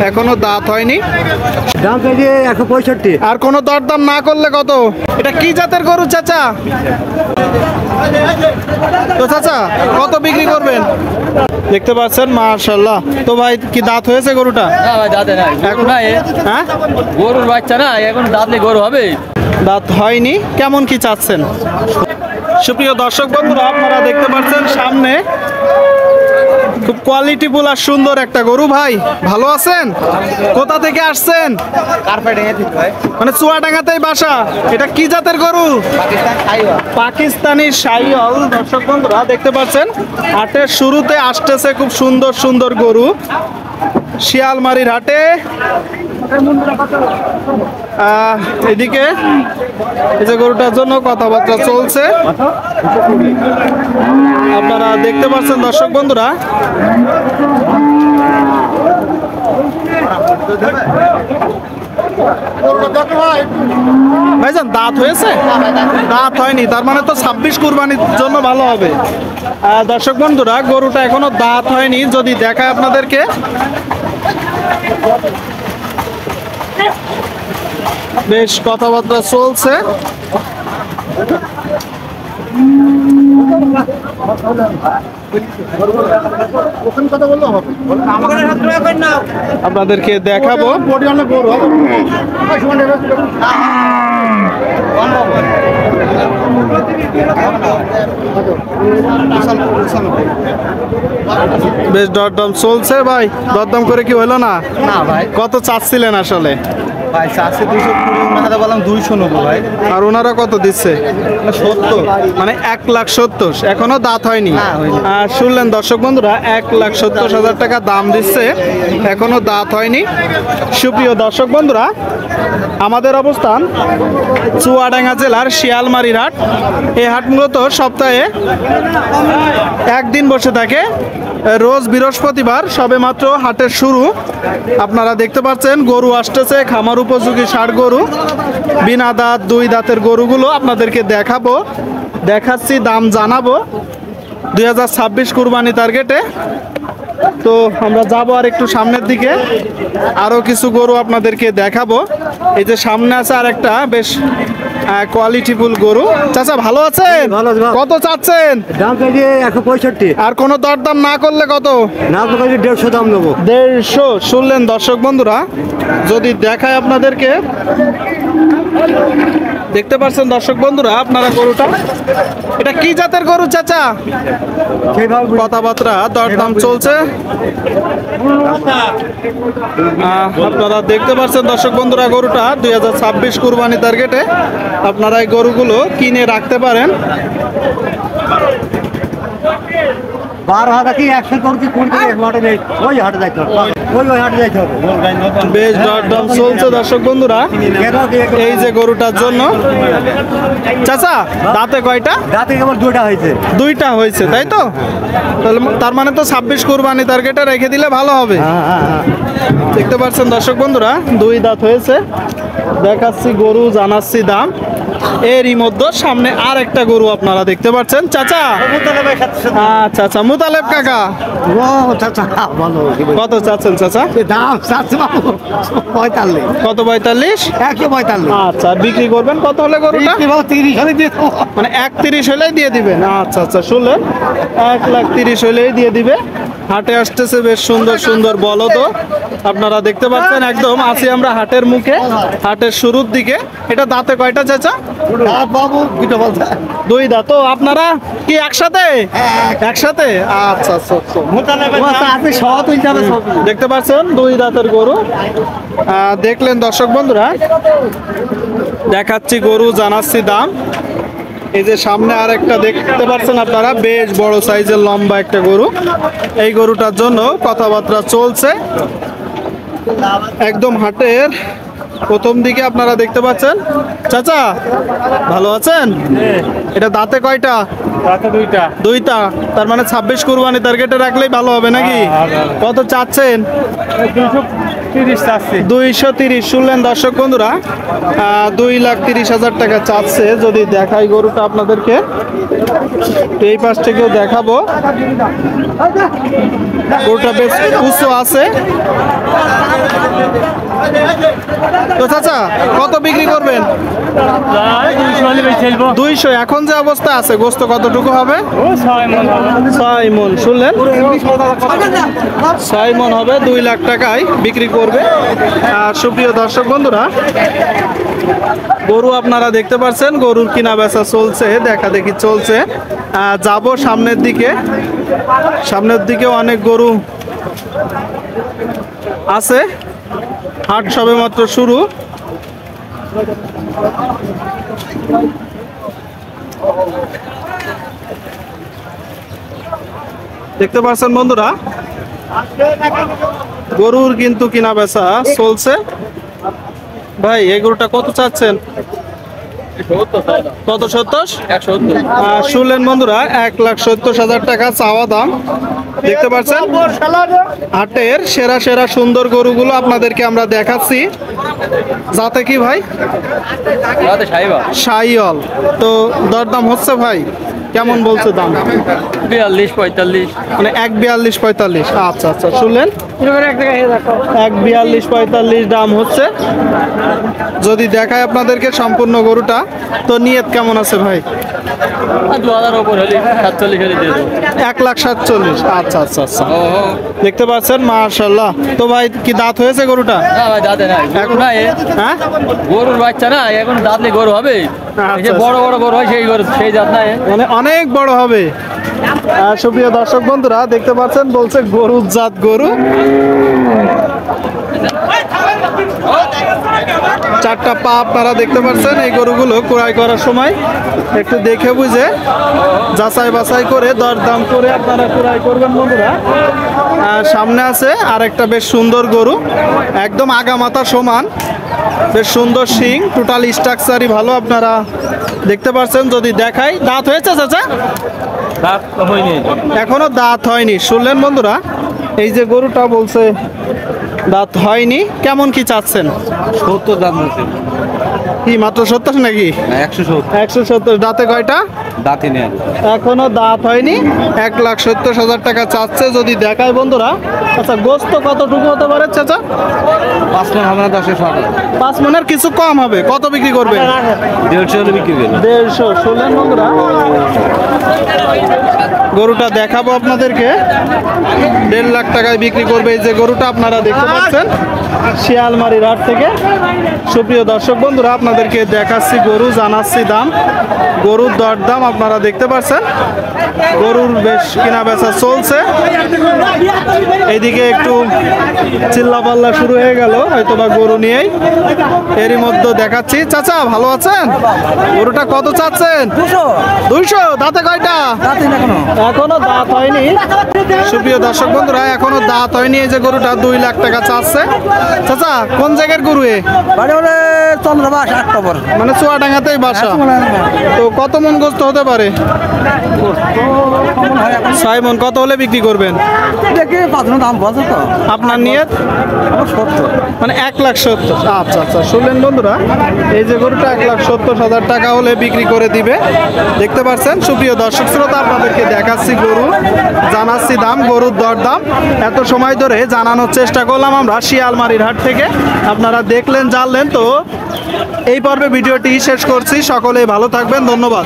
এখনো দাঁত হয়নি। দাম চাইছে 165। আর কোনো দরদাম না করলে কত? এটা কি জাতের গরু চাচা? তো চাচা কত বিক্রি করবেন? দেখতে পাচ্ছেন মাশাআল্লাহ। তো ভাই কি দাঁত হয়েছে গরুটা? না ভাই দাঁতে নাই এখন না। হ্যাঁ গরুর বাচ্চা না, এখন দাঁতলে গরু হবে। দাঁত হয়নি। কেমন কি চাচ্ছেন? সুপ্রিয় দর্শক বন্ধুরা, আপনারা দেখতে পাচ্ছেন সামনে খুব কোয়ালিটিফুল আর সুন্দর একটা গরু। ভাই ভালো আছেন? কোথা থেকে আসছেন? মানে চুয়াডাঙ্গাতেই বাসা। এটা কি জাতের গরু? পাকিস্তানি শাহিওয়াল। দর্শক বন্ধুরা দেখতে পাচ্ছেন হাটের শুরুতে আসতেছে খুব সুন্দর সুন্দর গরু শিয়ালমারির হাটে। এদিকে এই যে গরুটার জন্য কথাবার্তা চলছে, আপনারা দেখতে পাচ্ছেন দর্শক বন্ধুরা। ভাইজান দাঁত হয়েছে? দাঁত হয়নি, তার মানে তো 26 কুরবানির জন্য ভালো হবে। দর্শক বন্ধুরা গরুটা এখনো দাঁত হয়নি, যদি দেখায় আপনাদেরকে। বেশ কথাবার্তা চলছে। আপনাদেরকে দেখাবো। বেশ দরদাম চলছে ভাই। দরদাম করে কি হলো না? না ভাই, কত চাচ্ছিলেন আসলে? ভাই চাচ্ছে 220, ওনাকে বললাম 290 ভাই। আর ওনারা কত দিচ্ছে? 70। মানে 1,70,000। এখনো দাঁত হয়নি। না, হয়নি। আর শুনলেন দর্শক বন্ধুরা, 1,70,000 টাকা দাম দিচ্ছে, এখনো দাঁত হয়নি। সুপ্রিয় দর্শক বন্ধুরা, আমাদের অবস্থান চুয়াডাঙ্গা জেলার শিয়ালমারির হাট। এই হাট মূলত সপ্তাহে একদিন বসে থাকে, রোজ বৃহস্পতিবার। সবেমাত্র হাটের শুরু। আপনারা দেখতে পাচ্ছেন গরু আসতেছে, খামার উপযোগী ষাঁড় গরু, বিনা দাঁত 2 দাঁতের গরুগুলো আপনাদেরকে দেখাচ্ছি, দাম জানাবো। 2026 কুরবানি টার্গেটে। তো আমরা যাবো আর একটু সামনের দিকে, আরো কিছু গরু আপনাদেরকে দেখাবো। এই যে সামনে আছে আর একটা বেশ কোয়ালিটিফুল গরু। চাচা ভালো আছেন? ভালো আছি, ভালো। কত চাচ্ছেন? দাম চাইছে 165। আর কোনো দরদাম না করলে কত? না তো 150 দাম নেবো। 150। শুনলেন দর্শক বন্ধুরা, যদি দেখায় আপনাদেরকে, দেখতে পাচ্ছেন দর্শক বন্ধুরা আপনারা গরুটা। এটা কি জাতের গরু চাচা? কথাবার্তা দরদাম চলছে। আপনারা দেখতে পাচ্ছেন দর্শক বন্ধুরা গরুটা 2026 কুরবানি টার্গেটে। আপনারা এই গরুগুলো কিনে রাখতে পারেন। 12,000 কি 100 করছি, কোন থেকে মাঠে নেই, ওই হাটে যাইতে হবে, ওই হাটে যাইতে হবে। বেশ দরদাম চলছে দর্শক বন্ধুরা এই যে গরুটার জন্য। চাচা দাঁতে কয়টা? দাঁতে কেবল 2টা হয়েছে। 2টা হয়েছে, তাই তো? তার মানে তো 26 কুরবানি টার্গেটে রেখে দিলে ভালো হবে। দেখতে পাচ্ছেন দর্শক বন্ধুরা 2 দাঁত হয়েছে। দেখাচ্ছি গরু, জানাচ্ছি দাম। এরই মধ্যে সামনে আর একটা গরু আপনারা দেখতে পাচ্ছেন। চাচা আচ্ছা আচ্ছা, মুতালেব কাকা কত চাচ্ছেন চাচা? দাম 45। কত? 45। 145। আচ্ছা, বিক্রি করবেন কত হলে গরুটা? 30 হলে দিয়ে দেবো। মানে 1,30 হলেই দিয়ে দিবেন? আচ্ছা আচ্ছা, শুনলেন 1,30,000 হলেই দিয়ে দিবে। হাটে আসতেছে বেশ সুন্দর সুন্দর বলদ, আপনারা দেখতে পাচ্ছেন। একদম আছি আমরা হাটের মুখে, হাটের শুরুর দিকে। এটা দাঁতে কয়টা চাচা? বাবু 2 দাঁত। তো আপনারা কি একসাথে? একসাথে। আচ্ছা আচ্ছা আচ্ছা, দেখতে পাচ্ছেন 2 দাঁতের গরু। দেখলেন দর্শক বন্ধুরা, দেখাচ্ছি গরু, জানাচ্ছি দাম। এই যে সামনে আর একটা দেখতে পাচ্ছেন আপনারা, বেশ বড় সাইজের লম্বা একটা গরু। এই গরুটার জন্য কথাবার্তা চলছে একদম হাটের প্রথম দিকে। আপনারা দেখতে পাচ্ছেন। চাচা ভালো আছেন? এটা দাঁতে কয়টা? দাঁতে 2টা। 2টা। তার মানে 26 কুরবানি টার্গেটে রাখলেই ভালো হবে নাকি? কত চাচ্ছেন? 230 চাচ্ছি। 230। শুনলেন দর্শক বন্ধুরা, 2,30,000 টাকা চাচ্ছে। যদি দেখাই গরুটা আপনাদেরকে, এই পাশ থেকেও দেখাবো। গরুটা বেশ উঁচু আছে। তো চাচা কত বিক্রি করবেন? 200। এখন যে অবস্থা আছে গোস্ত কতটুকু হবে? 6 মণ। শুনলেন, 6 মণ হবে, 2 লাখ টাকায় বিক্রি করবে। আর সুপ্রিয় দর্শক বন্ধুরা, গরু আপনারা দেখতে পাচ্ছেন, গরুর কিনা বেচা চলছে, দেখা দেখি চলছে। যাব সামনের দিকে, সামনের দিকে অনেক গরু আছে। হাট সবে মাত্র শুরু। দেখতে পাচ্ছেন বন্ধুরা, গরুর কিন্তু কিনা বেচা চলছে। ভাই এই গরুটা কত চাচ্ছেন? কত? 70? শুনলেন বন্ধুরা, 1,70,000 টাকা চাওয়া দাম। দেখতে পাচ্ছেন হাটের সেরা সেরা সুন্দর গরুগুলো আপনাদেরকে আমরা দেখাচ্ছি। যাতে কি ভাই? শাহিওয়াল। তো দরদাম হচ্ছে ভাই, কেমন বলছে দাম? 42-45। মানে 1,42,45। আচ্ছা আচ্ছা, শুনলেন, 1,42,45 দাম হচ্ছে। যদি দেখায় আপনাদেরকে সম্পূর্ণ গরুটা, তো নিয়ত কেমন আছে ভাই? 2000 উপর হলে 47 হলে দিয়ে দেবো। 1,47,000। আচ্ছা আচ্ছা আচ্ছা, দেখতে পাচ্ছেন মাশাআল্লাহ। তো ভাই কি দাঁত হয়েছে গরুটা? না ভাই, দাঁতে নাই গরু নাই। হ্যাঁ, গরুর বাচ্চা না, এখন দাঁতলে গরু হবে। এই যে বড় বড় গরু হয় সেই গরু, সেই জাত নাই। মানে অনেক বড় হবে। সুপ্রিয় দর্শক বন্ধুরা দেখতে পাচ্ছেন, বলছে গরুর জাত গরু। 4টা পা আপনারা দেখতে পাচ্ছেন। এই গরুগুলো ক্রয় করার সময় একটু দেখে বুঝে যাচাই বাছাই করে দরদাম করে আপনারা ক্রয় করবেন বন্ধুরা। সামনে আছে আর একটা বেশ সুন্দর গরু, একদম আগা মাথা সমান, বেশ সুন্দর শিং, টোটাল স্ট্রাকচারই ভালো আপনারা দেখতে পাচ্ছেন। যদি দেখাই, দাঁত হয়েছে চাচা? এখনো দাঁত হয়নি। শুনলেন বন্ধুরা, এই যে গরুটা বলছে দাঁত হয়নি। কেমন কি চাচ্ছেন? 70 দাম হচ্ছে। কি মাত্র 70 নাকি? 170 170। দাঁতে কয়টা? দাঁতই নেই। এখনো দাঁত হয়নি। 1,70,000 টাকা চাচ্ছে। যদি দেখায় বন্ধুরা, আচ্ছা গোস্ত কতটুকু হতে পারে চাচা? 5 মণ হবে না, 10-এর শর্ট। 5 মণের কিছু কম হবে। কত বিক্রি করবে? 150 হলে বিক্রি করবে। 150। শুনলেন বন্ধুরা, গরুটা দেখাবো আপনাদেরকে। 1.5 লাখ টাকায় বিক্রি করবে এই যে গরুটা আপনারা দেখতে পাচ্ছেন শিয়ালমারির হাট থেকে। সুপ্রিয় দর্শক বন্ধুরা, আপনাদেরকে দেখাচ্ছি গরু, জানাচ্ছি দাম, গরুর দরদাম আপনারা দেখতে পাচ্ছেন। গরুর বেশ কিনা বেচা চলছে। এইদিকে একটু চিল্লাপাল্লা শুরু হয়ে গেল হয়তো বা গরু নিয়েই। এরই মধ্যে দেখাচ্ছি। চাচা ভালো আছেন? গরুটা কত চাচ্ছেন? 200। দাঁতে কয়টা? এখনো দাঁত হয়নি। সুপ্রিয় দর্শক বন্ধুরা, এখনো দাঁত হয়নি। এই যে গরুটা 2 লাখ টাকা চাচ্ছে। চাচা কোন জায়গার গরু এ? চন্দ্রবাস 8 নম্বর। মানে চুয়াডাঙ্গাতেই বাসা। তো কত মন গোস্ত হতে পারে? 6 মন। কত হলে বিক্রি করবেন? দেখি 5 মণ দাম বলছে তো। আপনার নিয়ত? 70। মানে 1,70,000। আচ্ছা আচ্ছা, শুনলেন বন্ধুরা, এই যে গরুটা 1,70,000 টাকা হলে বিক্রি করে দিবে। দেখতে পাচ্ছেন সুপ্রিয় দর্শক শ্রোতা, আপনাদেরকে দেখাচ্ছি গরু, জানাচ্ছি দাম, গরুর দরদাম। এত সময় ধরে জানানোর চেষ্টা করলাম আমরা শিয়ালমারির হাট থেকে। আপনারা দেখলেন, জানলেন। তো এই পর্বে ভিডিওটি শেষ করছি। সকলেই ভালো থাকবেন, ধন্যবাদ।